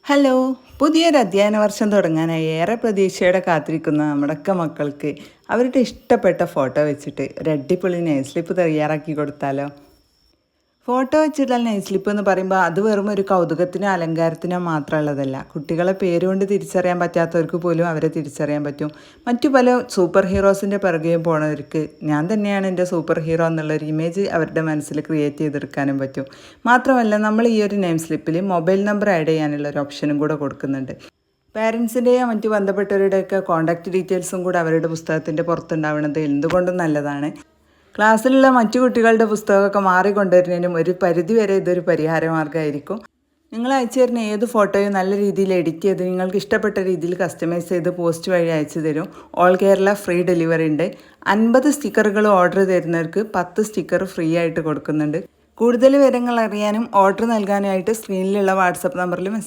Hello, പുതിയൊരു അധ്യയന വർഷം തുടങ്ങാനായി ഏറെ പ്രതീക്ഷയോടെ കാത്തിരിക്കുന്ന നമ്മുടെയൊക്കെ മക്കൾക്ക് അവരുടെ ഇഷ്ടപ്പെട്ട ഫോട്ടോ വെച്ചിട്ട് ഒരു അടിപൊളി നെയിം സ്ലിപ്പ് തയ്യാറാക്കി കൊടുത്താലോ? ഫോട്ടോ വെച്ചിട്ടുള്ള നെയിം സ്ലിപ്പ് എന്ന് പറയുമ്പോൾ അത് വെറും ഒരു കൗതുകത്തിനോ അലങ്കാരത്തിനോ മാത്രമുള്ളതല്ല. കുട്ടികളെ പേരുകൊണ്ട് തിരിച്ചറിയാൻ പറ്റാത്തവർക്ക് പോലും അവരെ തിരിച്ചറിയാൻ പറ്റും. മറ്റു പല സൂപ്പർ ഹീറോസിൻ്റെ പിറകെയും പോണവർക്ക് ഞാൻ തന്നെയാണ് എൻ്റെ സൂപ്പർ ഹീറോ എന്നുള്ളൊരു ഇമേജ് അവരുടെ മനസ്സിൽ ക്രിയേറ്റ് ചെയ്തെടുക്കാനും പറ്റും. മാത്രമല്ല, നമ്മൾ ഈ ഒരു നെയിം സ്ലിപ്പിൽ മൊബൈൽ നമ്പർ ആഡ് ചെയ്യാനുള്ള ഒരു ഓപ്ഷനും കൂടെ കൊടുക്കുന്നുണ്ട്. പാരൻസിൻ്റെയോ മറ്റു ബന്ധപ്പെട്ടവരുടെയൊക്കെ കോൺടാക്റ്റ് ഡീറ്റെയിൽസും കൂടെ അവരുടെ പുസ്തകത്തിൻ്റെ പുറത്തുണ്ടാവുന്നത് എന്തുകൊണ്ടും നല്ലതാണ്. ക്ലാസ്സിലുള്ള മറ്റു കുട്ടികളുടെ പുസ്തകമൊക്കെ മാറിക്കൊണ്ടുവരുന്നതിനും ഒരു പരിധിവരെ ഇതൊരു പരിഹാരമാർഗ്ഗമായിരിക്കും. നിങ്ങൾ അയച്ചു തരുന്ന ഏത് ഫോട്ടോയും നല്ല രീതിയിൽ എഡിറ്റ് ചെയ്ത് നിങ്ങൾക്ക് ഇഷ്ടപ്പെട്ട രീതിയിൽ കസ്റ്റമൈസ് ചെയ്ത് പോസ്റ്റ് വഴി അയച്ചു തരും. ഓൾ കേരള ഫ്രീ ഡെലിവറി ഉണ്ട്. 50 സ്റ്റിക്കറുകൾ ഓർഡർ തരുന്നവർക്ക് 10 സ്റ്റിക്കർ ഫ്രീ ആയിട്ട് കൊടുക്കുന്നുണ്ട്. കൂടുതൽ വിവരങ്ങൾ അറിയാനും ഓർഡർ നൽകാനായിട്ട് സ്ക്രീനിലുള്ള വാട്സപ്പ് നമ്പറിൽ മെസ്സേജ്